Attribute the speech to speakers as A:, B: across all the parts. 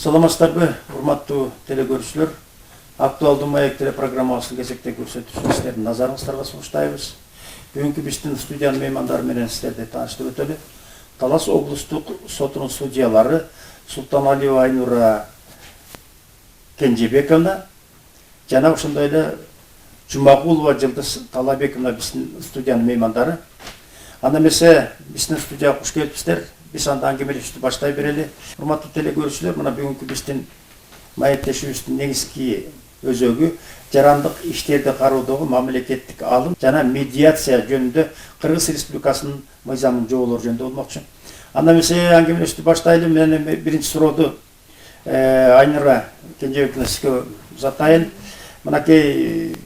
A: Саламатсыздарбы, урматтуу телекөрүүчүлөр. Актуалдуу маек телепрограммасынын кезекте көрсөтүүчүлөрдүн назарыңыздарга сунуштайбыз. Бүгүнкү биздин студиянын меймандары менен сиздерди тааныштырып өтөлү. Талас облустук сотунун судьялары Султаналиева Айнура Кенжебековна жана ошондой эле Жумагулова Жылдыз Талабековна биздин студиянын меймандары. Анда эмесе биздин студияга куш келипсиздер. Биз анда аңгемелешүүбүздү баштай берели. Урматтуу телекөрүүчүлөр, мына бүгүнкү биздин маектешүүбүздүн негизги өзөгү жарандык иштерди кароодогу мамлекеттик алым жана медиация жөнүндө Кыргыз Республикасынын мыйзамын жоболор жөнүндө болмокчу. Анда эмесе аңгемелешүүбүздү баштайлы. Мен биринчи сурооду Айнура Кенжебековна сизге узатайын. Мынакей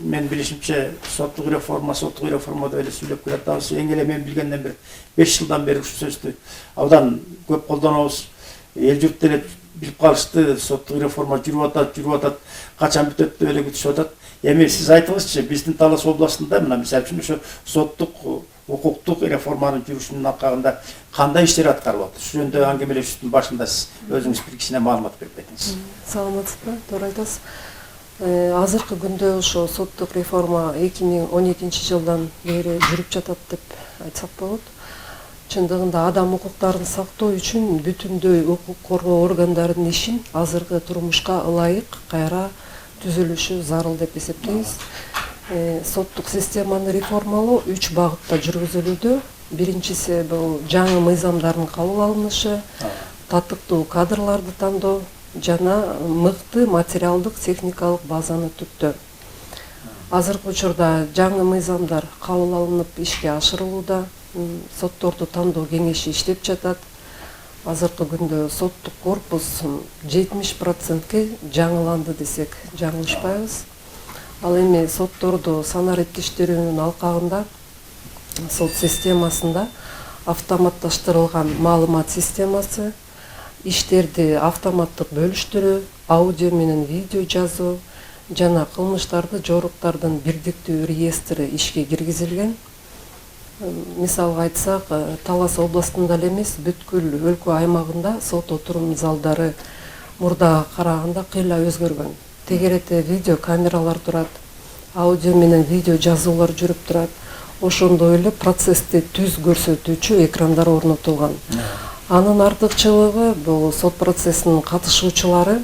A: мен билишимче соттук реформа деп эле сүйлөп келатабыз. Эң эле мен билгенден бери 5 жылдан бери ушул сөздү абдан көп колдонобуз. Эл журт деле билип калышты, соттук реформа жүрүп атат, качан бүтөт деп эле күтүшүп атат. Эми сиз айтыңызчы, биздин Талас областында мына мисалы үчүн ошо соттук укуктук реформанын жүрүшүнүн аркагында кандай иштер аткарылып атат? Ушул жөнүндө аңгемелешүүбүздүн башында сиз өзүңүз бир кичине маалымат берип кетиңиз.
B: Саламатсызбы, туура айтасыз. Азыркы күндө ошо соттук реформа 2017 жылдан бери жүрүп жатат деп айтсак болот. Чындыгында адам укуктарын сактоо үчүн бүтүндөй укук коргоо органдарынын ишин азыркы турмушка ылайык кайра түзүлүшү зарыл деп эсептейбиз. Соттук системаны реформалоо 3 багытта жүргүзүлүүдө. Биринчиси бул жаңы мыйзамдардын кабыл алынышы, татыктуу кадрларды тандоо жана мыкты материалдык техникалык базаны түптөө. Азыркы учурда жаңы мыйзамдар кабыл алынып ишке ашырылууда. Сотторду тандоо кеңеши иштеп жатат. Азыркы күндө соттук корпус 70%ке жаңыланды десек жаңылышпайбыз. Ал эми сотторду санариптештирүүнүн алкагында сот системасында автоматташтырылган маалымат системасы, иштерди автоматтык бөлүштүрүү, аудио менен видео жазуу жана кылмыштарды жоруктардын бирдиктүү реестри ишке киргизилген. Мисалга айтсак, Талас областында эле эмес, бүткүл өлкө аймагында сот отурум залдары мурдага караганда кыйла өзгөргөн. Тегеретте видео камералар турат, аудио менен видео жазуулар жүрүп турат. Ошондой эле процессти түз көрсөтүүчү экрандар орнотулган. Анын артыкчылыгы бул сот процессинин катышуучулары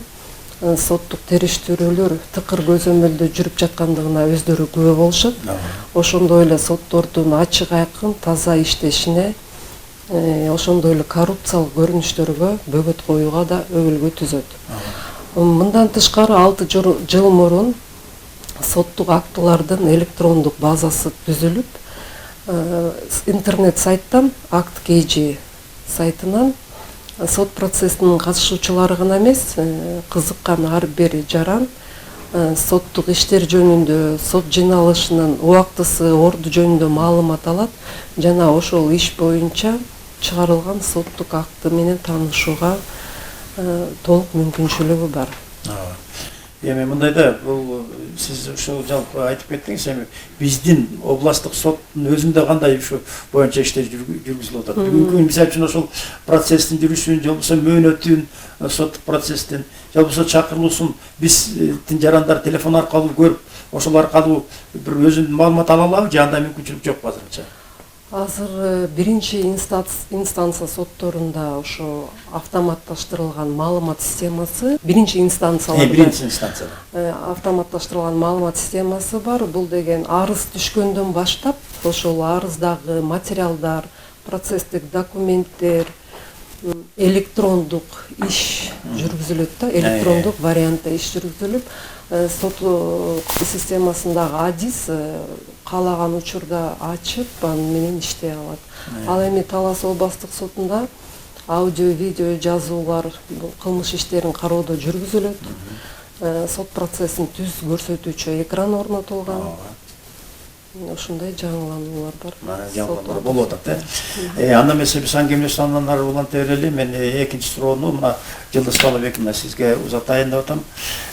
B: соттук териштирүүлөр тыкыр көзөмөлдө жүрүп жаткандыгына өздөрү күбө болушат. Ошондой эле соттордун ачык айкын таза иштешине, ошондой эле коррупциялык көрүнүштөргө бөгөт коюуга да өбөлгө түзөт. Мындан тышкары 6 жыл мурун соттук актылардын электрондук базасы түзүлүп, интернет сайттан акт KG сайтынан сот процессинин катышуучулары гана эмес, кызыккан ар бир жаран соттук иштер жөнүндө, сот жыйналышынын убактысы, орду жөнүндө маалымат алат жана ошол иш боюнча чыгарылган соттук акты менен таанышууга толук мүмкүнчүлүгү бар.
A: Эми мындайда бул сиз ушул жалпы айтып кеттиңиз, эми биздин областтык соттун өзүндө кандай ушу боюнча иштер жүргүзүлүп атат? Бүгүнкү мисалы үчүн ошол процесстин жүрүшүн, жолбосо мөөнөтүн, соттук процесстин, жолбосо чакырылуусун биздин жарандар телефон аркылуу көрүп, ошол аркылуу бир өзүнүн маалымат ала алабы же андай мүмкүнчүлүк жокпу азырынча?
B: Азыр биринчи инстанция сотторунда ошо автоматташтырылган маалымат системасы, биринчи инстанцияда автоматташтырылган маалымат системасы бар. Бул деген арыз түшкөндөн баштап ошол арыздагы материалдар, процесстик документтер, электрондук иш жүргүзүлөт да, электрондук вариантта иш жүргүзүлүп, сот системасындагы адис каалаган учурда ачып, аны менен иштей алат. Ал эми Талас областтык сотунда аудио, видео жазуулар кылмыш иштерин кароодо жүргүзүлөт. Сот процессин түз көрсөтүүчү экран орнотулган. Ошондой жаңылануулар бар.
A: Жаңылануулар болуп атат. Анда эмесе биз аңгемелешип андан ары уланта берели. Мен экинчи суроону мына Жылдыз Талабековна, сизге узатайын деп атам.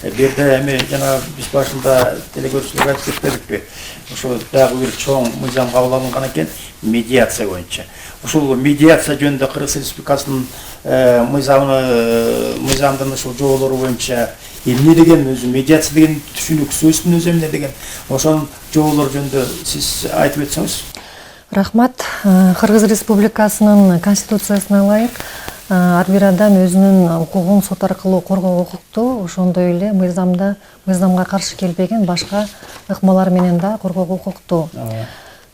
A: Берде эми жана биз башында телекөрсөтүүлөр айтып кетпедикпи? Ошо дагы бир чоң мыйзам кабыл алынган экен, медиация боюнча. Ушул медиация жөнүндө Кыргыз Республикасынын мыйзамдын ушул жоболору боюнча эмне деген өзү медиация деген түшүнүк сөзүнүн өзү эмне деген ошонун жоболору жөнүндө сиз айтып өтсөңүз.
C: Рахмат. Кыргыз Республикасынын конституциясына ылайык ар бир адам өзүнүн укугун сот аркылуу коргоого укуктуу, ошондой эле мыйзамга каршы келбеген башка ыкмалар менен да коргоого укуктуу.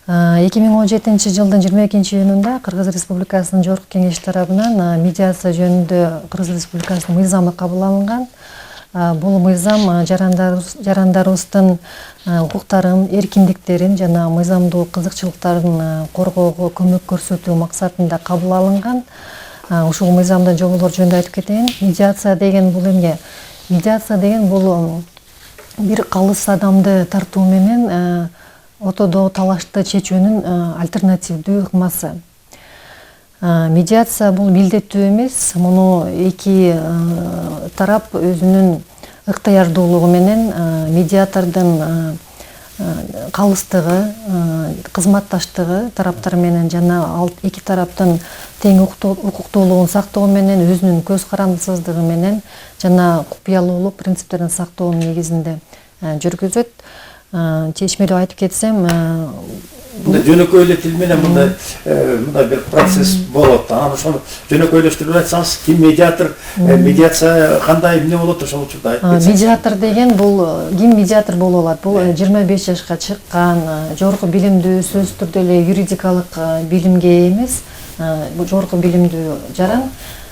C: 2017 жылдын 22-июнунда Кыргыз Республикасынын Жогорку Кеңеш тарабынан медиация жөнүндө Кыргыз Республикасынын мыйзамы кабыл алынган. Бул мыйзам жарандарыбыздын укуктарын, эркиндиктерин жана мыйзамдуу кызыкчылыктарын коргоого көмөк көрсөтүү максатында кабыл алынган. Ушул мыйзамдын жоболору жөнүндө айтып кетейин. Медиация деген бул эмне? Медиация деген бул бир калыс адамды тартуу менен отодо талашты чечүүнүн альтернативдүү ыкмасы. Медиация бул милдеттүү эмес, муну эки тарап өзүнүн ыктыярдуулугу менен медиатордун калыстыгы, кызматташтыгы тараптар менен жана ал эки тараптын тең укуктуулугун сактоо менен, өзүнүн көз карандысыздыгы менен жана купуялуулук принциптерин сактоонун негизинде жүргүзөт. Чечмелүү айтып кетсем,
A: мында жөнөкөй эле тил менен мында бир процесс болот. Анан ошону жөнөкөйлөштүрүп айтсаңыз, ким медиатор, медиация кандай эмне болот ошол учурда айтып кетсеңиз.
C: Медиатор деген бул ким медиатор боло алат? Бул 25 жашка чыккан, жогорку билимдүү, сөзсүз түрдө эле юридикалык билимге эмес, жогорку билимдүү жаран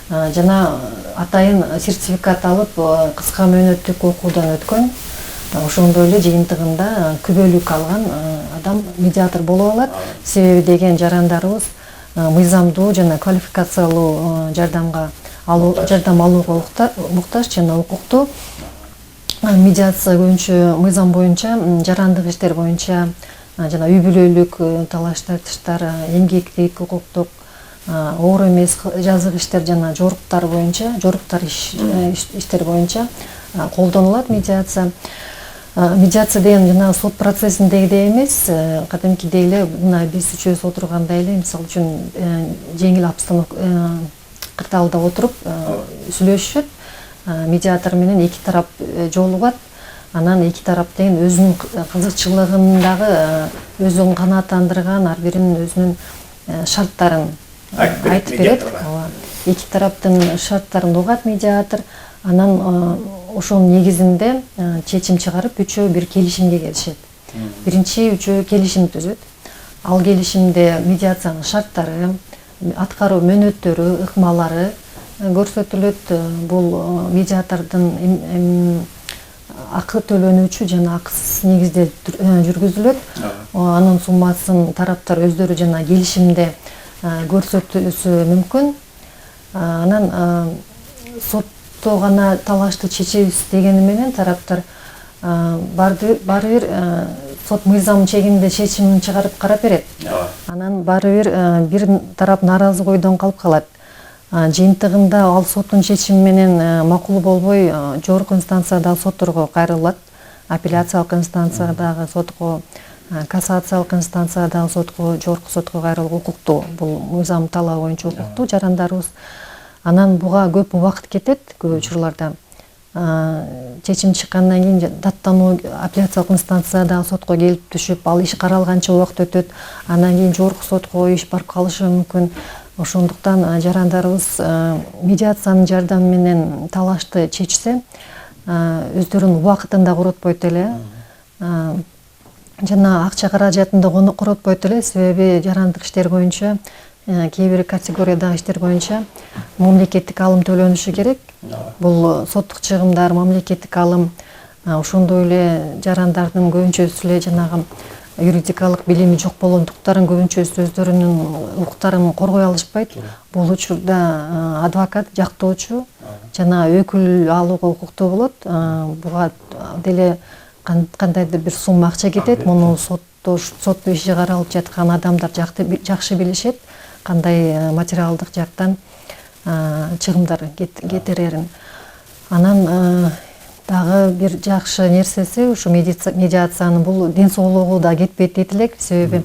C: жана атайын сертификат алып, кыска мөөнөттүк окуудан өткөн. Ошондой эле жыйынтыгында күбөлүк алган адам медиатор боло алат. Себеби деген жарандарыбыз мыйзамдуу жана квалификациялуу жардам алууга муктаж жана укуктуу. Медиация көбүнчө мыйзам боюнча, жарандык иштер боюнча жана үй бүлөлүк талаш тартыштар, эмгектик, укуктук, оор эмес жазык иштер жана жоруктар иштер боюнча колдонулат медиация. Медиация деген жана сот процессиндегидей эмес, кадимкидей эле мына биз үчөөбүз отургандай эле, мисалы үчүн жеңил кырдаалда отуруп сүйлөшүшөт. Медиатор менен эки тарап жолугат. Анан эки тарап деген өзүнүн кызыкчылыгындагы өзүн канааттандырган ар биринин өзүнүн шарттарын айтып берет. Эки тараптын шарттарын угат медиатор. Анан ошонун негизинде чечим чыгарып, үчөө бир келишимге келишет. Биринчи үчөө келишим түзөт. Ал келишимде медиациянын шарттары, аткаруу мөөнөттөрү, ыкмалары көрсөтүлөт. Бул медиатордун акы төлөнүүчү жана акысыз негизде жүргүзүлөт. Анын суммасын тараптар өздөрү жана келишимде көрсөтүшү мүмкүн. Анан сотто гана талашты чечебиз дегени менен тараптар баары бир сот мыйзам чегинде чечимин чыгарып карап берет. Анан баары бир тарап нааразы бойдон калып калат. Жыйынтыгында ал соттун чечими менен макул болбой, жогорку инстанциядагы сотторго кайрылат. Апелляциялык инстанциядагы сотко, кассациялык инстанциядагы сотко, жогорку сотко кайрылууга укуктуу. Бул мыйзам талабы боюнча укуктуу жарандарыбыз. Анан буга көп убакыт кетет көп учурларда. Чечим чыккандан кийин даттануу апелляциялык инстанциядагы сотко келип түшүп, ал иш каралганча убакыт өтөт. Андан кийин жогорку сотко иш барып калышы мүмкүн. Ошондуктан жарандарыбыз медиациянын жардамы менен талашты чечсе, өздөрүнүн убакытын да коротпойт эле. Жана акча каражатын да коротпойт эле, себеби жарандык иштер боюнча кээ бир категориядагы иштер боюнча мамлекеттик алым төлөнүшү керек. Бул соттук чыгымдар, мамлекеттик алым, ошондой эле жарандардын көбүнчөсү эле жанагы юридикалык билими жок болгондуктарын көбүнчөсү өздөрүнүн укуктарын коргой алышпайт. Бул учурда адвокат, жактоочу жана өкүл алууга укуктуу болот. Буга деле кандайдыр бир сумма акча кетет. Муну сот иши каралып жаткан адамдар жакшы билишет, кандай материалдык жактан чыгымдар кетирерин. Анан дагы бир жакшы нерсеси ушу медиациянын бул ден соолугу да кетпейт дейт элек. Себеби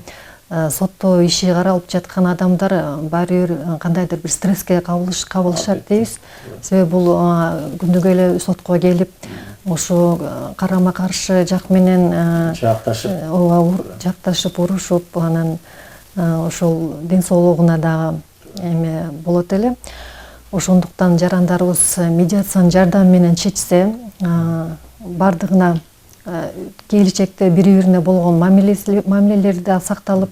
C: сотто иши каралып жаткан адамдар баары бир кандайдыр бир стресске кабылышат дейбиз. Себеби бул күндүгө эле сотко келип ошо карама каршы жак менен жакташып урушуп, анан ошол ден соолугуна дагы эме болот эле. Ошондуктан жарандарыбыз медиациянын жардамы менен чечсе, бардыгына келечекте бири-бирине болгон мамилелери да сакталып,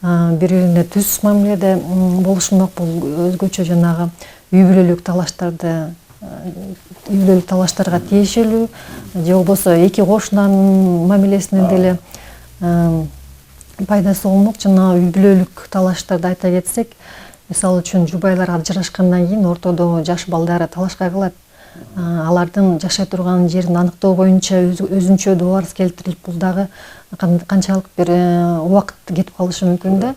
C: бири-бирине түз мамиледе болушмак. Бул өзгөчө жанагы үй бүлөлүк талаштарга тиешелүү, же болбосо эки кошунанын мамилесинен деле пайдасы болмок. Жана үй бүлөлүк талаштарды айта кетсек, мисалы үчүн жубайлар ажырашкандан кийин ортодогу жаш балдары талашка кылат. Алардын жашай турган жерин аныктоо боюнча өзүнчө доо арыз келтирилип, бул дагы канчалык бир убакыт кетип калышы мүмкүн да.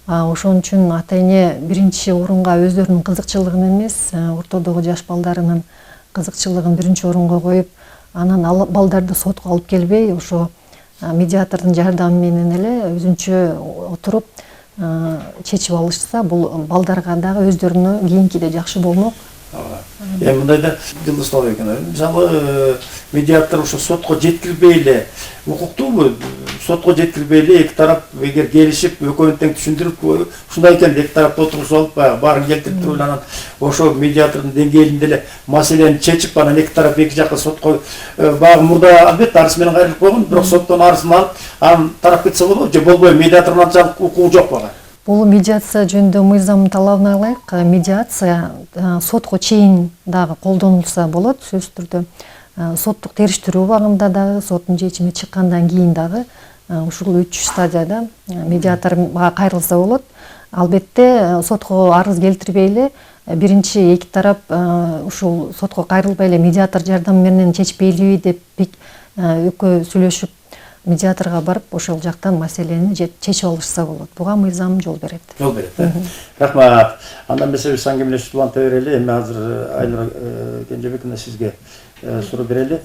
C: Ошон үчүн ата-эне биринчи орунга өздөрүнүн кызыкчылыгын эмес, ортодогу жаш балдарынын кызыкчылыгын биринчи орунга коюп, анан ал балдарды сотко алып келбей, ошо медиатордун жардамы менен эле өзүнчө отуруп чечип алышса, бул балдарга дагы өздөрүнө кийинкиде жакшы болмок.
A: Мындайда жылдыстап экен. Мисалы медиатор ошо сотко жеткирбей эле укуктуубу? Сотко жеткирбей эле эки тарап эгер келишип, экөөнү тең түшүндүрүп, ушундай экен эки тарапты отургузуп алып, баарын келтирип туруп, анан ошо медиатордун деңгээлинде эле маселени чечип, анан эки тарап эки жакка сотко багы мурда албетте арыз менен кайрылып койгон, бирок соттон арызын алып, анан тарап кетсе болобу же болбойбу? Медиатордун анчалык укугу жок бага.
C: Бул медиация жөнүндө мыйзамдын талабына ылайык медиация сотко чейин дагы колдонулса болот, сөзсүз түрдө. Соттук териштирүү убагында дагы, соттун чечими чыккандан кийин дагы ушул 3 стадияда медиаторго кайрылса болот. Албетте сотко арыз келтирбей эле биринчи эки тарап ушул сотко кайрылбай эле медиатор жардамы менен чечпейлиби деп экөө сүйлөшүп медиаторго барып ошол жактан маселени чечип алышса болот. Буга мыйзам жол берет.
A: Жол берет, рахмат. Андан эмесе биз аңгемелешип уланта берели. Эми азыр Айнура Кенжебековна сизге суроо берели.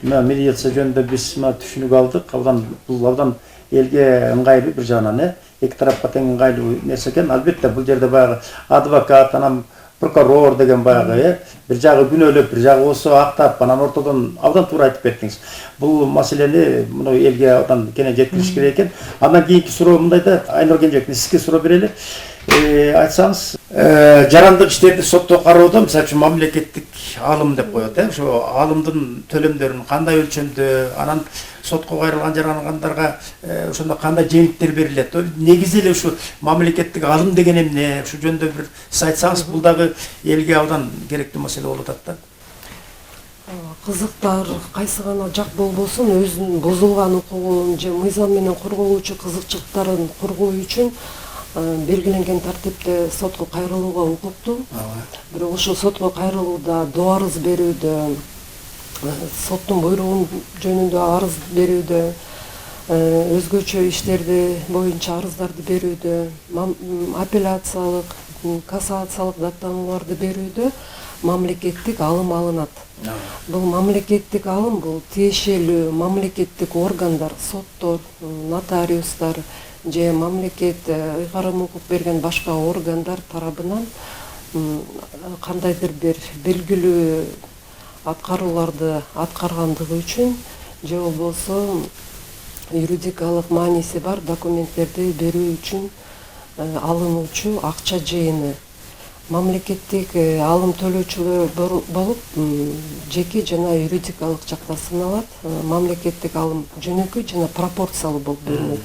A: Медиация жөнүндө биз түшүнүк алдык. Абдан элге ыңгайлуу бир жагынан, эки тарапка тең ыңгайлуу нерсе экен. Албетте бул жерде баягы адвокат, анан прокурор деген баягы бир жагы күнөөлөп, бир жагы болсо актап, анан ортодон абдан туура айтып бердиңиз. Бул маселени муну элге абдан кенен жеткириш керек экен. Андан кийинки суроо мындайда, Айнура Кенжебековна сизге суроо берели. Айтсаңыз, жарандык иштерди сотто кароодо, мисалы үчүн мамлекеттик алым деп коет, ошо алымдын төлөмдөрүн кандай өлчөмдө, анан сотко кайрылган жарандарга ошондо кандай жеңилдиктер берилет? Негизи эле ушу мамлекеттик алым деген эмне? Ушу жөнүндө бир сиз айтсаңыз, бул дагы элге абдан керектүү маселе болуп атат да.
B: Кызыктар кайсы гана жак болбосун, өзүнүн бузулган укугун же мыйзам менен корголуучу кызыкчылыктарын коргоо үчүн белгиленген тартипте сотко кайрылууга укуктуу. Бирок ошол сотко кайрылууда доо арыз берүүдө, соттун буйругун жөнүндө арыз берүүдө, өзгөчө иштерди боюнча арыздарды берүүдө, апелляциялык, кассациялык даттанууларды берүүдө мамлекеттик алым алынат. Бул мамлекеттик алым бул тиешелүү мамлекеттик органдар, соттор, нотариустар же мамлекет ыйгарым укук берген башка органдар тарабынан кандайдыр бир белгилүү аткарууларды аткаргандыгы үчүн же болбосо юридикалык мааниси бар документтерди берүү үчүн алынуучу акча жыйыны. Мамлекеттик алым төлөөчүлөр болуп жеке жана юридикалык жакта сыналат. Мамлекеттик алым жөнөкөй жана пропорциялуу болуп бөлүнөт.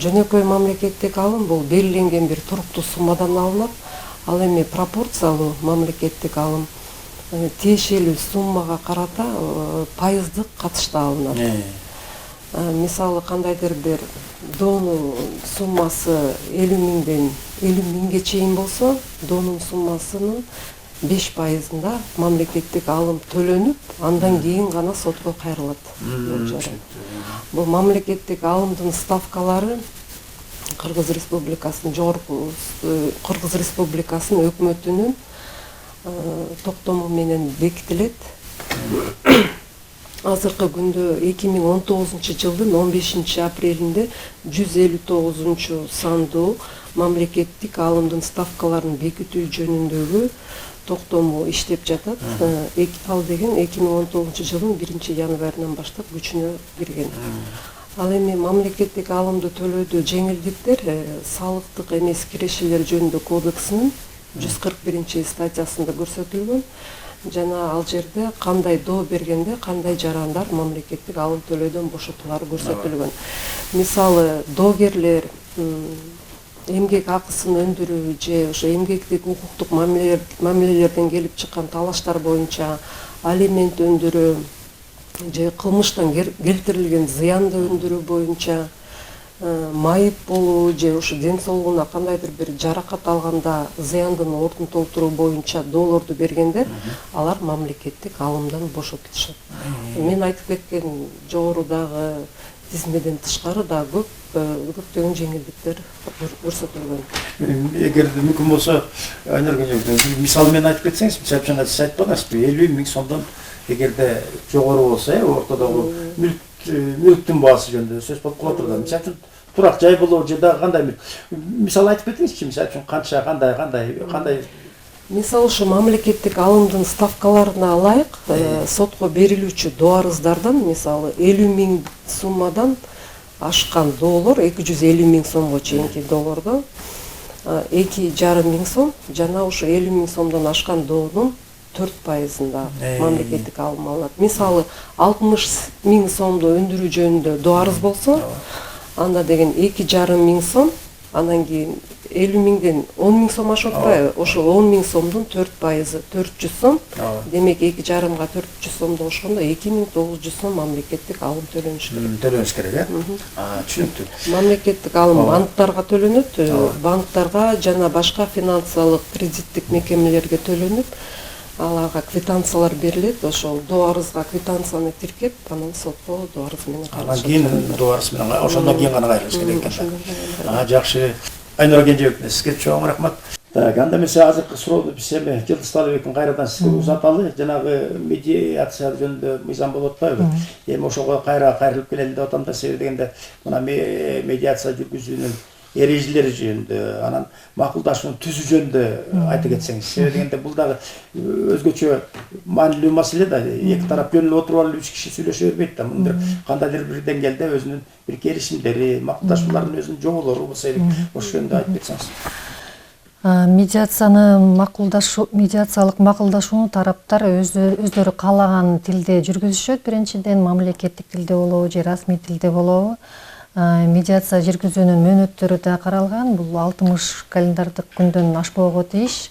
B: Жөнөкөй мамлекеттик алым бул белгиленген бир туруктуу суммадан алынат. Ал эми пропорциялуу мамлекеттик алым тиешелүү суммага карата пайыздык катышта алынат. Мисалы кандайдыр бир доонун суммасы 50 миңге чейин болсо, доонун суммасынын 5%-ында мамлекеттик алым төлөнүп, андан кийин гана сотко кайрылат. Бул мамлекеттик алымдын ставкалары Кыргыз Республикасынын өкмөтүнүн токтому менен бекитилет. Азыркы күндө 2019 жылдын 15 апрелинде 159 сандуу мамлекеттик алымдын ставкаларын бекитүү жөнүндөгү токтому иштеп жатат. Ал деген 2019 жылдын 1 январынан баштап күчүнө кирген. Ал эми мамлекеттик алымды төлөөдө жеңилдиктер салыктык эмес кирешелер жөнүндө кодексинин 141 статьясында көрсөтүлгөн. Жана ал жерде кандай доо бергенде кандай жарандар мамлекеттик алым төлөөдөн бошотулары көрсөтүлгөн. Мисалы, доогерлер эмгек акысын өндүрүү же ошо эмгектик укуктук мамилелерден келип чыккан талаштар боюнча алимент өндүрүү же кылмыштан келтирилген зыянды өндүрүү боюнча майып болуу же ошо ден соолугуна кандайдыр бир жаракат алганда зыяндын ордун толтуруу боюнча доолорду бергенде алар мамлекеттик алымдан бошотулушат. Мен айтып кеткен жогорудагы тизмеден тышкары да көптөгөн жеңилдиктер көрсөтүлгөн.
A: Эгерде мүмкүн болсо, Айнур Кенжебек, мисал менен айтып кетсеңиз, мисалы үчүн сиз айтпадыңызбы, 50 000 сомдон эгерде жогору болсо, ортодогу мүлктүн баасы жөнүндө сөз болуп кала турган. Мисалы үчүн турак жай болобу же дагы кандай мисал айтып кетиңизчи, мисалы үчүн канча, кандай
B: Мисалы ушу мамлекеттик алымдын ставкаларына ылайык сотко берилүүчү доо арыздардан мисалы 50 000 суммадан ашкан доолор 250 000 сомго чейинки доолордо 2,5 миң сом жана ушу 50 000 сомдон ашкан доонун 4%-ында мамлекеттик алым алынат. Мисалы 60 000 сомду өндүрүү жөнүндө доо арыз болсо, анда деген 2,5 миң сом, анан кийин 50 000ден 10 000 сом ашып атпайбы? Ошол 10 000 сомдун 4%, 400 сом. Демек 2,5-га 400 сомду кошкондо 2900 сом мамлекеттик алым төлөнүш керек.
A: Төлөнүш керек, түшүнүктүү.
B: Мамлекеттик алым банктарга төлөнөт, банктарга жана башка финансылык кредиттик мекемелерге төлөнүп, аларга квитанциялар берилет, ошол доо арызга квитанцияны тиркеп, анан сотко доо арыз менен кайрылышат.
A: Анан кийин доо арыз менен, ошондон кийин гана кайрылыш керек экен. Жакшы. Айнур Кенжебек, сизге чоң рахмат. Так, анда эмесе азыркы суроону биз эми Жылдыз Талабековдун кайрадан сизге узаталы. Жанагы медиация жөнүндө мыйзам болуп атпайбы? Эми ошого кайрылып келели деп атам да, себеби дегенде мына медиация жүргүзүүнүн эрежелери жөнүндө, анан макулдашууну түзүү жөнүндө айтып кетсеңиз. Себеби дегенде бул дагы өзгөчө маанилүү маселе да. Эки тарап жөнүндө отуруп алып 3 киши сүйлөшө бербейт да. Мындай кандайдыр бир деңгээлде өзүнүн бир келишимдери, макулдашуулардын өзүнүн жоголору болсо элек ошол жөнүндө айтып кетсеңиз.
C: Медиациялык макулдашууну тараптар өздөрү каалаган тилде жүргүзүшөт. Биринчиден мамлекеттик тилде болобу же расмий тилде болобу. Медиация жүргүзүүнүн мөөнөттөрү да каралган. Бул 60 календардык күндөн ашпоого тийиш.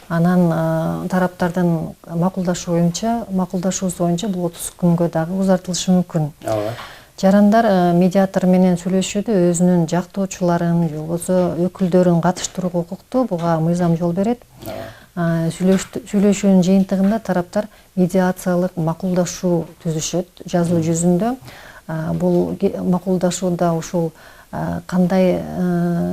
C: Анан тараптардын макулдашуусу боюнча бул 30 күнгө дагы узартылышы мүмкүн. Жарандар медиатор менен сүйлөшүүдө өзүнүн жактоочуларын же болбосо өкүлдөрүн катыштырууга укуктуу. Буга мыйзам жол берет. Сүйлөшүүнүн жыйынтыгында тараптар медиациялык макулдашуу түзүшөт жазуу жүзүндө. Бул макулдашууда ушул кандай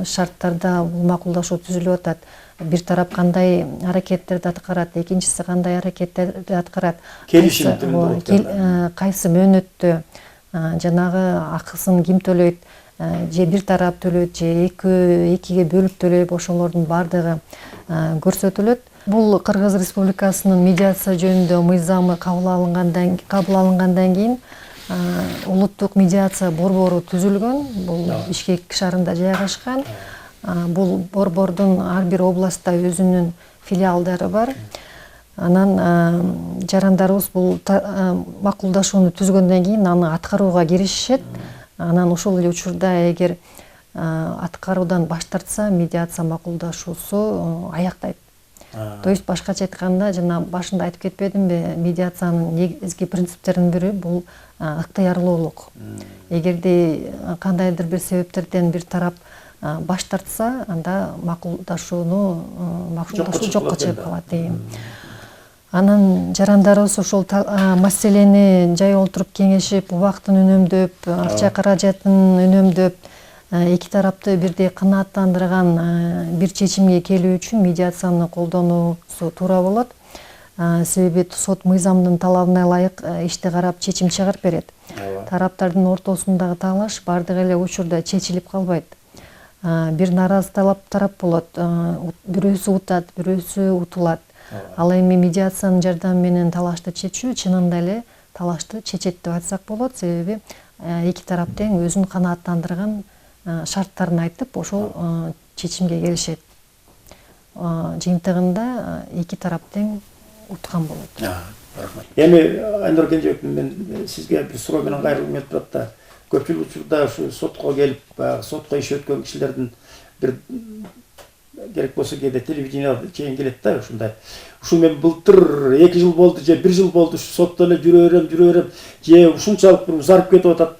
C: шарттарда бул макулдашуу түзүлүп атат, бир тарап кандай аракеттерди аткарат, экинчиси кандай аракеттерди аткарат, кайсы мөөнөттө жанагы акысын ким төлөйт, же бир тарап төлөйт, же экиге бөлүп төлөйт, ошолордун баардыгы көрсөтүлөт. Бул Кыргыз Республикасынын медиация жөнүндө мыйзамы кабыл алынгандан кийин улуттук медиация борбору түзүлгөн. Бул Бишкек шаарында жайгашкан. Бул борбордун ар бир областта өзүнүн филиалдары бар. Анан жарандарыбыз бул макулдашууну түзгөндөн кийин аны аткарууга киришишет. Анан ошол эле учурда эгер аткаруудан баш тартса, медиация макулдашуусу аяктайт. То есть башкача айтканда, жана башында айтып кетпедимби, медиациянын негизги принциптеринин бири бул ыктыярлуулук. Эгерде кандайдыр бир себептерден бир тарап баш тартса, анда макулдашуу жокко чыгып калат. Анан жарандарыбыз ошол маселени жай олтуруп кеңешип, убактын үнөмдөп, акча каражатын үнөмдөп, эки тарапты бирдей канааттандырган бир чечимге келүү үчүн медиацияны колдонуусу туура болот. Себеби сот мыйзамдын талабына ылайык ишти карап чечим чыгарып берет. Тараптардын ортосундагы талаш бардык эле учурда чечилип калбайт. Бир наразы тарап болот, бирөөсү утат, бирөөсү утулат. Ал эми медиациянын жардамы менен талашты чечүү чынында эле талашты чечет деп айтсак болот. Себеби эки тарап тең өзүн канааттандырган шарттарын айтып, ошол чечимге келишет. Жыйынтыгында эки тарап тең уткан болот.
A: Эми Айнур Кенжебек, мен сизге бир суроо менен кайрылгым келип турат да. Көпчүлүк учурда ушу сотко келип, сотко иш өткөн кишилердин бир керек болсо кээде телевидениеге чейин келет да, ушундай. Ушу мен былтыр 2 жыл болду же 1 жыл болду ушу сотто эле жүрө берем, же ушунчалык бир узарып кетип атат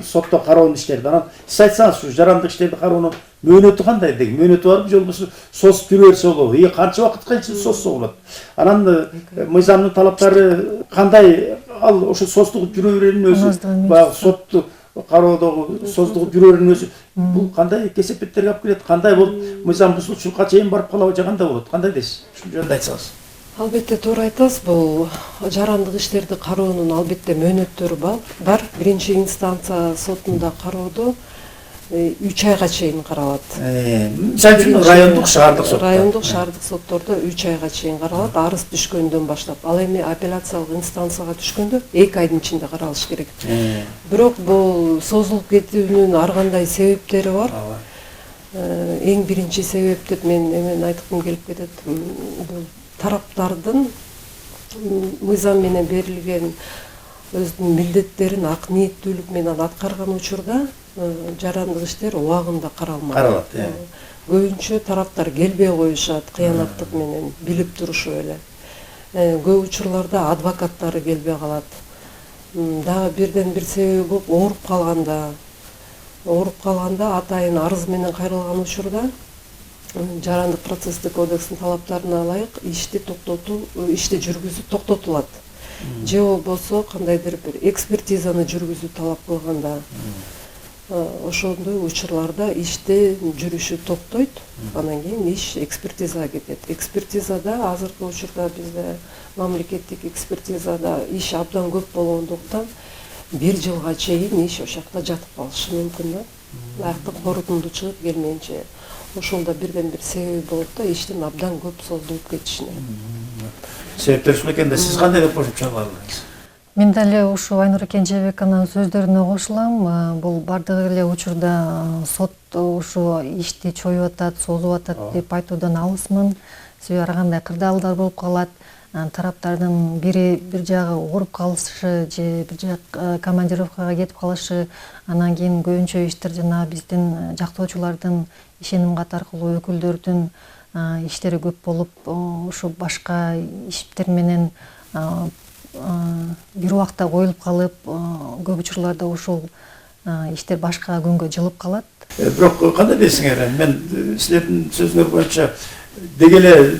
A: сотто кароонун иштерди. Анан сиз айтсаңыз, ушу жарандык иштерди кароонун мөөнөтү кандай деген? Мөөнөтү барбы же болбосо созуп жүрө берсе болобу? Канча убакытка чейин созсо болот? Анан мыйзамдын талаптары кандай? Ал ошо создугуп жүрө беренин өзү, баягы сотту кароодогу создугуп жүрө беренин өзү бул кандай кесепеттерге алып келет? Кандай болуп мыйзам бузулуучулукка чейин барып калабы же кандай болот? Кандай дейсиз? Ушул жөнүндө айтсаңыз.
B: Албетте туура айтасыз. Бул жарандык иштерди кароонун албетте мөөнөттөрү бар. Биринчи инстанция сотунда кароодо 3 айга чейин каралат.
A: Мисалы үчүн райондук шаардык сот.
B: Райондук шаардык соттордо 3 айга чейин каралат, арыз түшкөндөн баштап. Ал эми апелляциялык инстанцияга түшкөндө 2 айдын ичинде каралыш керек. Бирок бул созулуп кетүүнүн ар кандай себептери бар. Эң биринчи себеп деп мен эмен айткым келип кетет. Бул тараптардын мыйзам менен берилген өзүнүн милдеттерин ак ниеттүүлүк менен аткарган учурда жарандык иштер убагында каралмайт. Көбүнчө тараптар келбей коюшат, кыянаттык менен билип турушуп эле. Көп учурларда адвокаттары келбей калат. Дагы бирден бир себеби болуп ооруп калганда атайын арыз менен кайрылган учурда жарандык процесстик кодекстин талаптарына ылайык ишти жүргүзүү токтотулат. Же болбосо кандайдыр бир экспертизаны жүргүзүү талап кылганда ошондой учурларда ишти жүрүшү токтойт. Анан кийин иш экспертизага кетет. Экспертизада азыркы учурда бизде мамлекеттик экспертизада иш абдан көп болгондуктан 1 жылга чейин иш ошол жакта жатып калышы мүмкүн да. Аяктык корутунду чыгып келмейинче. Ошол да бирден бир себеби болот да, иштин абдан көп созулуп кетишине.
A: Себептер ушул экен да, сиз кандай деп кошумча кыласыз?
C: Мен деле ушу Айнур Кенжебекованын сөздөрүнө кошулам. Бул бардык эле учурда сот ушу ишти чоюп атат, созуп атат деп айтуудан алысмын. Себеби ар кандай кырдаалдар болуп калат. Тараптардын бири бир жагы ооруп калышы же бир жак командировкага кетип калышы, анан кийин көбүнчө иштер жана биздин жактоочулардын ишеним кат аркылуу өкүлдөрдүн иштери көп болуп, ушу башка иштер менен бир убакта коюлуп калып, көп учурларда ушул иштер башка күнгө жылып калат.
A: Бирок кандай дейсиңер? Мен силердин сөзүңөр боюнча деги эле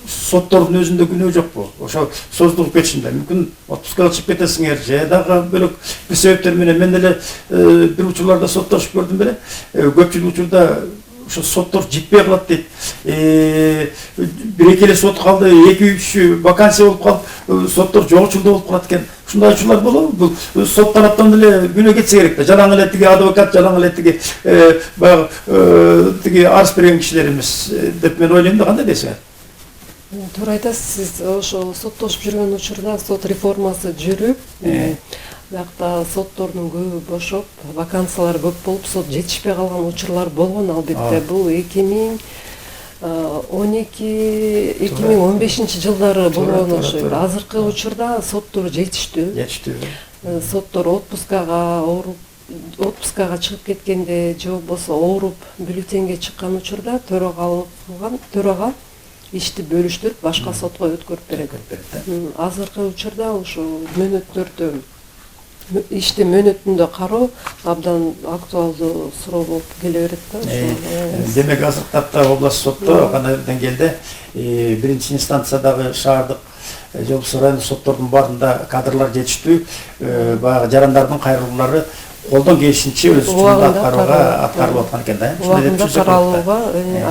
A: соттордун өзүндө күнөө жокпу? Ошо создугуп кетишинде мүмкүн отпускага чыгып кетесиңер же дагы бөлөк бир себептер менен. Мен деле бир учурларда соттошуп көрдүм беле. Көпчүлүк учурда ошо соттор жетпей калат дейт. Бир эки эле сот калды, 2-3 вакансия болуп калып, соттор жогочулда болуп калат экен. Ушундай учурлар болобу? Бул сот тараптан деле күнөө кетсе керек да. Жалаң эле тиги адвокат, жалаң эле тиги баягы тиги арыз берген кишилерimiz деп мен ойлойм да. Кандай дейсиңер?
B: Туура айтасыз. Сиз ошол соттошуп жүргөн учурда сот реформасы жүрүп, биякта соттордун көбү бошоп, вакансиялар көп болуп, сот жетишпей калган учурлар болгон. Албетте бул 2012-2015 жылдары болгон окшойт. Азыркы учурда соттор жетиштүү. Соттор отпускага чыгып кеткенде же болбосо ооруп бюллетенге чыккан учурда төрага ишти бөлүштүрүп башка сотко өткөрүп берет. Азыркы учурда ошо мөөнөттөрдү ишти мөөнөтүндө кароо абдан актуалдуу суроо болуп келе берет да.
A: Демек азыркы тапта область сотто кандай деңгээлде биринчи инстанциядагы шаардык же болбосо райондук соттордун баарында кадрлар жетиштүү, баягы жарандардын кайрылуулары колдон келишинче өз учурунда
B: Убагында
A: аткарылып аткан экен да.
B: Убагында каралууга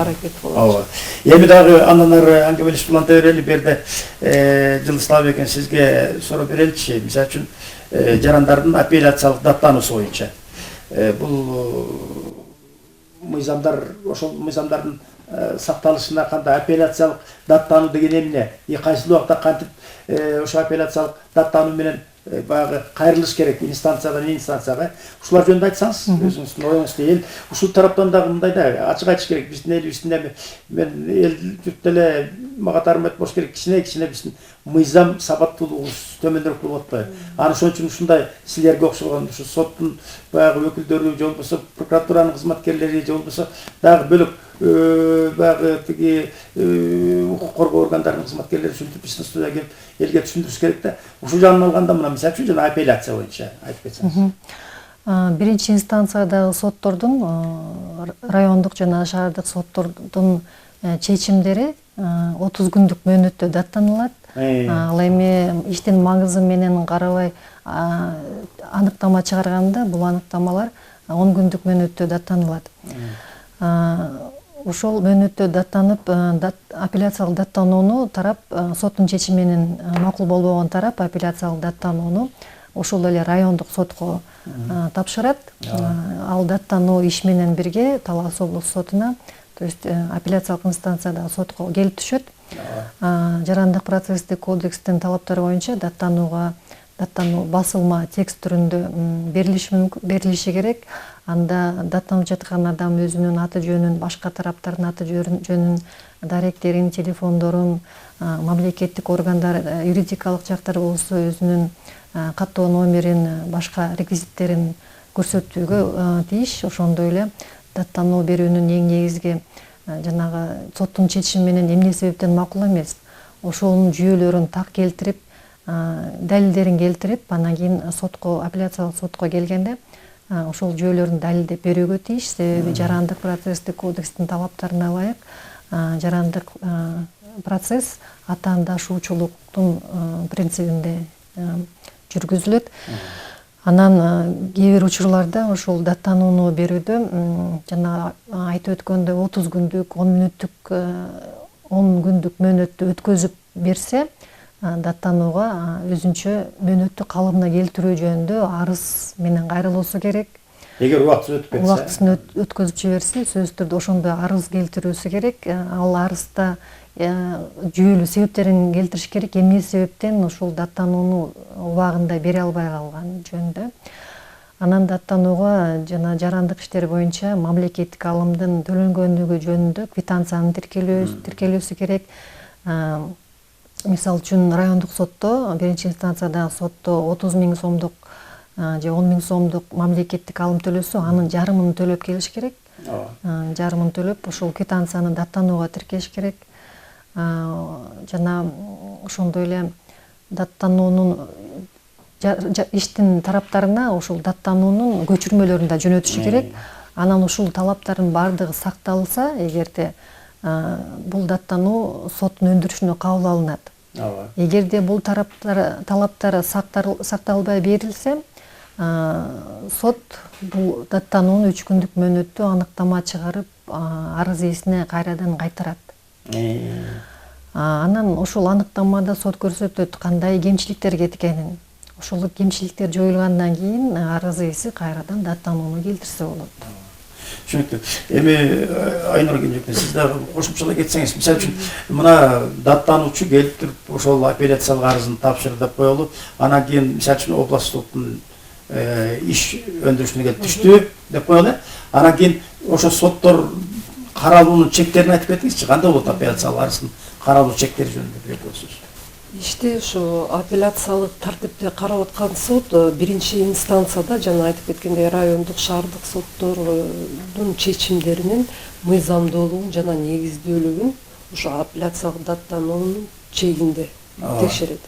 B: аракет кылат.
A: Ооба. Эми дагы андан ары аңгемелешип уланта берели. Берде Жылыслав экен сизге суроо береличи. Мисалы үчүн жарандардын апелляциялык даттануусу боюнча. Бул мыйзамдар, ошол мыйзамдардын сакталышына кандай апелляциялык даттануу деген эмне? Кайсыл убакта кантип ошо апелляциялык даттануу менен баягы кайрылыш керек инстанциядан инстанцияга. Ушулар жөнүндө айтсаңыз, өзүңүздүн оюңузду эл ушул тараптан дагы мындай да ачык айтыш керек. Биздин элибиздин эми мен эл журт деле мага тармет болуш керек, кичине биздин мыйзам сабаттуулугубуз төмөндөк болуп атпайбы? Аны ошон үчүн ушундай силерге окшогон ушу соттун баягы өкүлдөрү, же болбосо прокуратуранын кызматкерлери, же болбосо дагы бөлөк баягы тиги укук коргоо органдарынын кызматкерлери ушинтип биздин студияга келип элге түшүндүрүш керек да. Ушул жагын алганда мына мисалы үчүн жана апелляция боюнча айтып кетсеңиз.
C: Биринчи инстанциядагы соттордун, райондук жана шаардык соттордун чечимдери 30 күндүк мөөнөттө даттаналат. Ал эми иштин маңызы менен карабай аныктама чыгарганда бул аныктамалар 10 күндүк мөөнөттө даттаналат. Ошол мөөнөттө даттанып, апелляциялык даттанууну тарап соттун чечими менен макул болбогон тарап апелляциялык даттанууну ошол эле райондук сотко тапшырат. Ал даттануу иш менен бирге Талас облустук сотуна, то есть апелляциялык инстанцияда сотко келип түшөт. Жарандык процесстик кодекстин талаптары боюнча даттануу басылма текст түрүндө берилиши керек. Анда даттанып жаткан адам өзүнүн аты жөнүн, башка тараптардын аты жөнүн, даректерин, телефондорун, мамлекеттик органдар, юридикалык жактар болсо өзүнүн каттоо номерин, башка реквизиттерин көрсөтүүгө тийиш. Ошондой эле даттануу берүүнүн эң негизги жанагы соттун чечими менен эмне себептен макул эмес, ошонун жүйөлөрүн так келтирип, далилдерин келтирип, анан кийин сотко, апелляциялык сотко келгенде ошол жүйөлөрүн далилдеп берүүгө тийиш. Себеби жарандык процесстик кодекстин талаптарына ылайык жарандык процесс атаандашуучулуктун принцибинде жүргүзүлөт. Анан кээ бир учурларда ошол даттанууну берүүдө жана айтып өткөндөй 30 күндүк, 10 күндүк мөөнөттү өткөзүп берсе, даттанууга өзүнчө мөөнөттү калыбына келтирүү жөнүндө арыз менен кайрылуусу керек.
A: Эгер убактысын
C: өткөзүп жиберсе, сөзсүз түрдө ошондой арыз келтирүүсү керек. Ал арызда жүйөлүү себептерин келтириш керек. Эмне себептен ушул даттанууну убагында бере албай калган жөнүндө. Анан даттанууга жана жарандык иштер боюнча мамлекеттик алымдын төлөнгөнлүгү жөнүндө квитанциянын тиркелүүсү керек. Мисалы үчүн райондук сотто, биринчи инстанциядагы сотто 30 000 сомдук же 10 000 сомдук мамлекеттик алым төлөсө, анын жарымын төлөп келиш керек. Жарымын төлөп, ошол квитанцияны даттанууга тиркеш керек. Жана ошондой эле даттануунун иштин тараптарына ошол даттануунун көчүрмөлөрүн да жөнөтүшү керек. Анан ушул талаптардын бардыгы сакталса, эгерде бул даттануу соттун өндүрүшүнө кабыл алынат. Эгерде бул талаптары сакталбай берилсе, сот бул даттанууну 3 күндүк мөөнөттө аныктама чыгарып, арыз ээсине кайрадан кайтарат. Анан ошол аныктамада сот көрсөтөт кандай кемчиликтер кеткенин. Ошол кемчиликтер жоюлгандан кийин арыз ээси кайрадан даттанууну келтирсе болот.
A: Түшүнүктүү. Эми Айнур Кенжебек, сиз дагы кошумчалай кетсеңиз, мисалы үчүн мына даттануучу келип туруп ошол апелляциялык арызын тапшыр деп коелу, анан кийин мисалы үчүн областтыктын иш өндүрүшүнө келип түштү деп коелу. Анан кийин ошо соттор каралуунун чектерин айтып кетиңизчи. Кандай болот апелляциялык арыздын каралуу чектери жөнүндө билет болсоңуз?
B: Ишти ушу апелляциялык тартипте карап аткан сот биринчи инстанцияда жана айтып кеткендей райондук, шаардык соттордун чечимдеринин мыйзамдуулугун жана негиздүүлүгүн ушу апелляциялык даттануунун чегинде текшерет.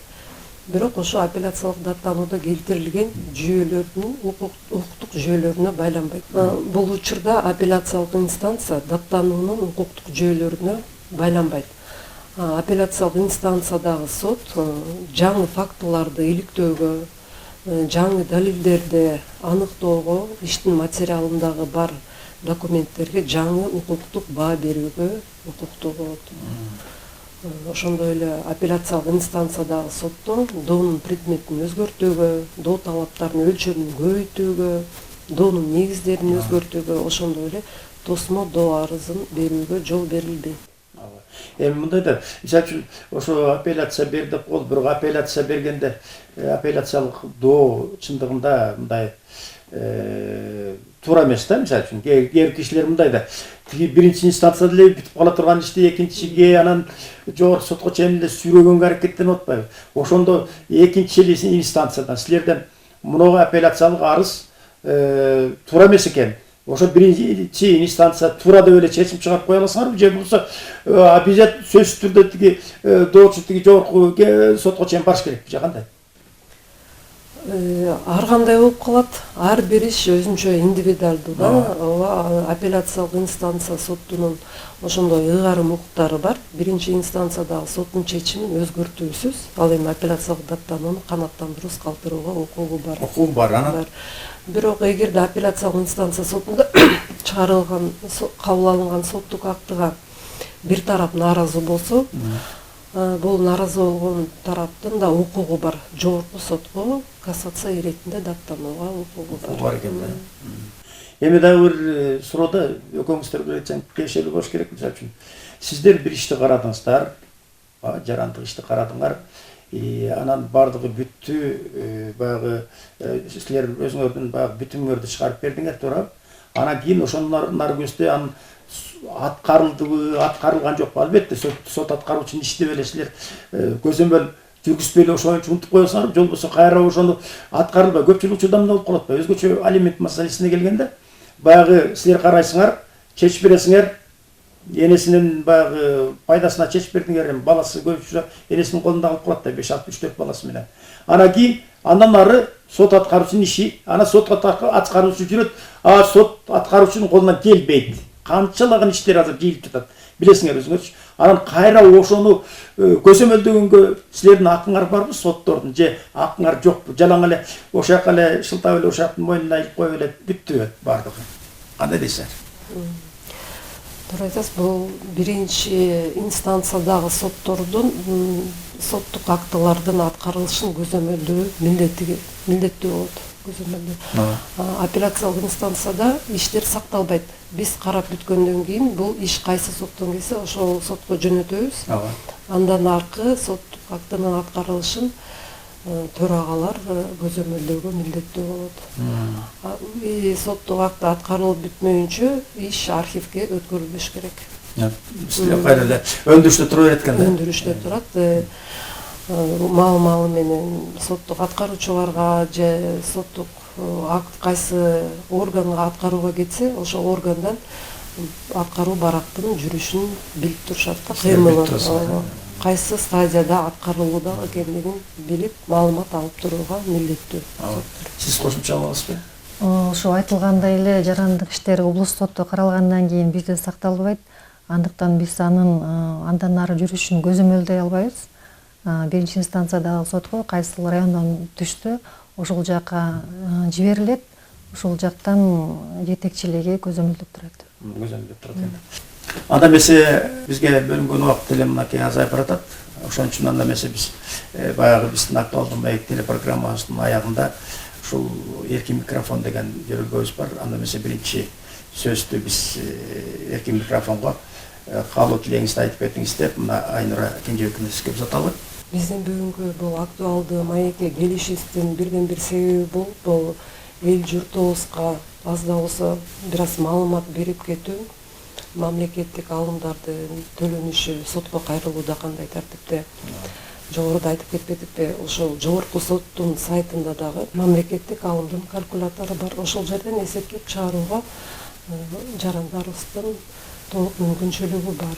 B: Бирок ошо апелляциялык даттанууда келтирилген жүйөлөрдүн укуктук жүйөлөрүнө байланбайт. Бул учурда апелляциялык инстанция даттануунун укуктук жүйөлөрүнө байланбайт. Апелляциялык инстанциядагы сот жаңы фактыларды иликтөөгө жаңы далилдерди аныктоого, иштин материалындагы бар документтерге жаңы укуктук баа берүүгө укуктуу болот. Ошондой эле апелляциялык инстанциядагы сотто доонун предметин өзгөртүүгө, доо талаптарынын өлчөмүн көбөйтүүгө, доонун негиздерин өзгөртүүгө, ошондой эле тосмо доо арызын берүүгө жол берилбейт.
A: Эми мындай да, мисалы үчүн ошо апелляция бердик, ол бирок апелляция бергенде апелляциялык доо чындыгында мындай туура эмес да. Мисалы үчүн кээ кишилер мындай да, биринчи инстанцияда эле бүтүп кала турган ишти экинчиге, анан жогорку сотко чейин эле сүйрөгөнгө аракеттенип атпайбы. Ошондо экинчи инстанциядан силерден мунуга апелляциялык арыз туура эмес экен, ошо биринчи инстанция туура деп эле чечим чыгарып кое аласыңарбы, же болбосо обязательно сөзсүз түрдө тиги доочу тиги жогорку сотко чейин барыш керекпи, же кандай?
B: Ар кандай болуп калат, ар бир иш өзүнчө индивидуалдуу да. Ооба, апелляциялык инстанция соттунун ошондой ыйгарым укуктары бар. Биринчи инстанциядагы соттун чечимин өзгөртүүсүз, ал эми апелляциялык даттанууну канааттандыруу, калтырууга укугу бар.
A: Укугу бар, анан
B: Бирок эгерде апелляциялык инстанция сотунда чыгарылган, кабыл алынган соттук актыга бир тарап нааразы болсо, бул нааразы болгон тараптын да укугу бар. Жогорку сотко кассация иретинде даттанууга укугу бар
A: экен да. Эми дагы бир суроодо экөөңүздөр бир кешелүү болуш керек. Мисалы үчүн сиздер бир ишти карадыңыздар, жарандык ишти карадыңар, анан бардыгы бүттү, баягы силер өзүңөрдүн баягы бүтүмүңөрдү чыгарып бердиңер, туурабы? Анан кийин ошонун нары көздөй анын аткарылдыбы, аткарылган жокпу? Албетте сот аткаруучунун иши деп эле силер көзөмөл жүргүзбөй эле ошончо унутуп коесуңарбы, же болбосо кайра ошону аткарылбай көпчүлүк учурда мындай болуп калат атпайбы? Өзгөчө алимент маселесине келгенде баягы силер карайсыңар, чечип бересиңер, энесинин баягы пайдасына чечип бердиңер, баласы көбүнчө энесинин колунда калып калат да, 5-6, 3-4 баласы менен. Анан кийин андан ары сот аткаруучунун иши, анан сот аткаруучу жүрөт, сот аткаруучунун колунан келбейт. Канчалаган иштер азыр жыйылып жатат, билесиңер өзүңөрчү. Анан кайра ошону көзөмөлдөгөнгө силердин акыңар барбы соттордун, же акыңар жокпу? Жалаң эле ошол жака эле шылтап эле ошол жактын мойнуна илип коюп эле бүттү бардыгы. Кандай дейсиңер?
B: Туура айтасыз, бул биринчи инстанциядагы соттордун соттук актылардын аткарылышын көзөмөлдөө милдеттүү болот. Апелляциялык инстанцияда иштер сакталбайт. Биз карап бүткөндөн кийин бул иш кайсы соттон келсе ошол сотко жөнөтөбүз. Андан аркы соттук актынын аткарылышын төрагалар көзөмөлдөөгө милдеттүү болот. Соттук акт аткарылып бүтмөйүнчө иш архивге өткөрүлбөш керек.
A: Силер кайра эле өндүрүштө тура берет экен да?
B: Өндүрүштө турат. Маал менен соттук аткаруучуларга же соттук акт кайсы органга аткарууга кетсе, ошол органдан аткаруу барактын жүрүшүн билип турушат да, кыймылын. Кайсы стадияда аткарылууда экендигин билип, маалымат алып турууга милдеттүү.
A: Сиз кошумча аласызбы?
C: Ошо айтылгандай эле жарандык иштер облустук сотто каралгандан кийин бизде сакталбайт. Андыктан биз анын андан ары жүрүшүн көзөмөлдөй албайбыз. Биринчи инстанциядагы сотко кайсыл райондон түштү, ошол жака жиберилет, ошол жактан жетекчилиги көзөмөлдөп турат.
A: Көзөмөлдөп турат экен. Анда эмесе бизге бөлүнгөн убакыт эле мынакей азайып баратат. Ошон үчүн анда эмесе биз баягы биздин актуалдуу маек телепрограммабыздын аягында ушул эркин микрофон деген жөрөлгөбүз бар. Анда эмесе биринчи сөздү биз эркин микрофонго каалоо тилегиңизди айтып кетиңиз деп мына Айнура Кенжебековна узаталы.
B: Биздин бүгүнкү бул актуалдуу маекке келишибиздин бирден бир себеби бул эл журтубузга аз да болсо бир аз маалымат берип кетүү, мамлекеттик алымдардын төлөнүшү сотко кайрылууда кандай тартипте. Жогоруда айтып кетпедикпи, ошол жогорку соттун сайтында дагы мамлекеттик алымдын калькулятору бар. Ошол жерден эсептеп чыгарууга жарандарыбыздын толук мүмкүнчүлүгү бар.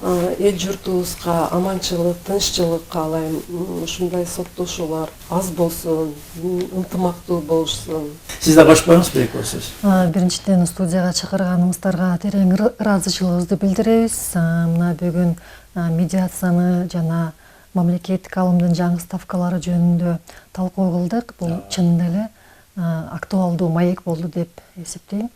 B: Эл журтубузга аманчылык, тынччылык каалайм. Ушундай соттошуулар аз болсун, ынтымактуу болушсун.
A: Сиз да кошпойсузбу экөөсүз?
C: Биринчиден студияга чакырганыңыздарга терең ыраазычылыгыбызды билдиребиз. Мына бүгүн медиацияны жана мамлекеттик алымдын жаңы ставкалары жөнүндө талкуу кылдык. Бул чынында эле актуалдуу маек болду деп эсептейм.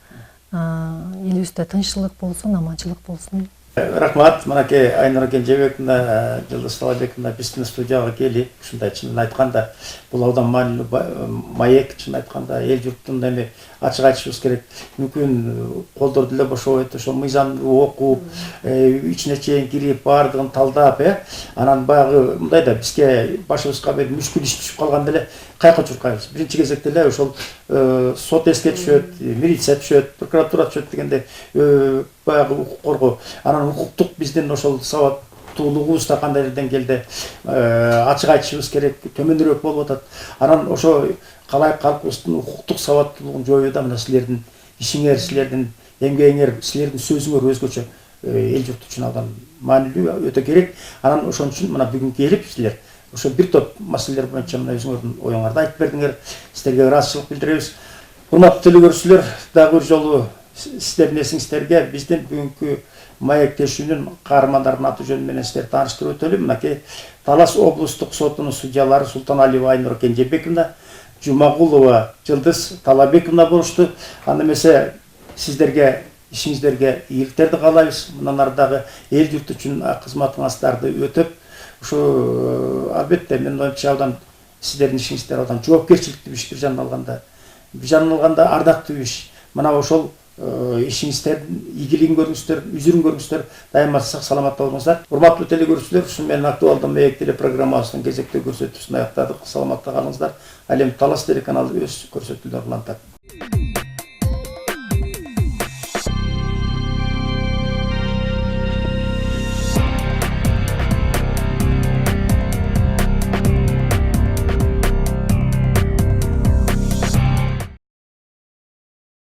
C: Элибизде тынччылык болсун, аманчылык болсун.
A: Рахмат, мынакей Айнур Кенжебековна, Жылдыз Талабековна биздин студияга келип, ушундай чынын айтканда бул абдан маанилүү маек, чынын айтканда эл журттун эми ачык айтышыбыз керек. Мүмкүн колдорду эле бошобойт, ошо мыйзамды окуп, ичине чейин кирип, баардыгын талдап, анан баягы мындай да бизге башыбызга бир мүшкүл иш түшүп калганда эле кайка чуркайбыз. Биринчи кезекте эле ошол сот эске түшөт, милиция түшөт, прокуратура түшөт дегенде баягы укук коргоо. Анан укуктук биздин ошол сабаттуулугубуз да кандай деңгээлде ачык айтышыбыз керек, төмөнүрөөк болуп атат. Анан ошо калай калкыбыздын укуктук сабаттуулугун жоюуда мына силердин ишиңер, силердин эмгегиңер, силердин сөзүңөр өзгөчө эл журт үчүн абдан маанилүү, өтө керек. Анан ошон үчүн мына бүгүн келип силер ошо бир топ маселелер боюнча мына өзүңөрдүн оюңарды айтып бердиңер. Силерге ыраазычылык билдиребиз. Урматтуу телекөрүүчүлөр, дагы бир жолу сиздердин эсиңиздерге биздин бүгүнкү маектешүүнүн каармандарынын аты жөнү менен сиздерди тааныштырып өтөлүм. Мынакей Талас облустук сотунун судьялары Султаналиева Айнур Кенжебековна, Жумагулова Жылдыз Талабековна болушту. Анда эмесе сиздерге ишиңиздерге ийгиликтерди каалайбыз. Мындан ары дагы эл журт үчүн кызматыңыздарды өтөп, ушу албетте мен оюмча абдан сиздердин ишиңиздер абдан жоопкерчиликтүү иш, бир жагынан алганда ардактуу иш. Мына ошол ишиңиздердин ийгилигин көрүңүздөр, үзүрүн көрүңүздөр, дайыма сак саламат болуңуздар. Урматтуу телекөрүүчүлөр, ушу менен актуалдуу маек телепрограммасынын кезектүү көрсөтүүсүн аяктадык. Саламатта калыңыздар. Ал эми Талас телеканалы өз көрсөтүүлөрүн улантат.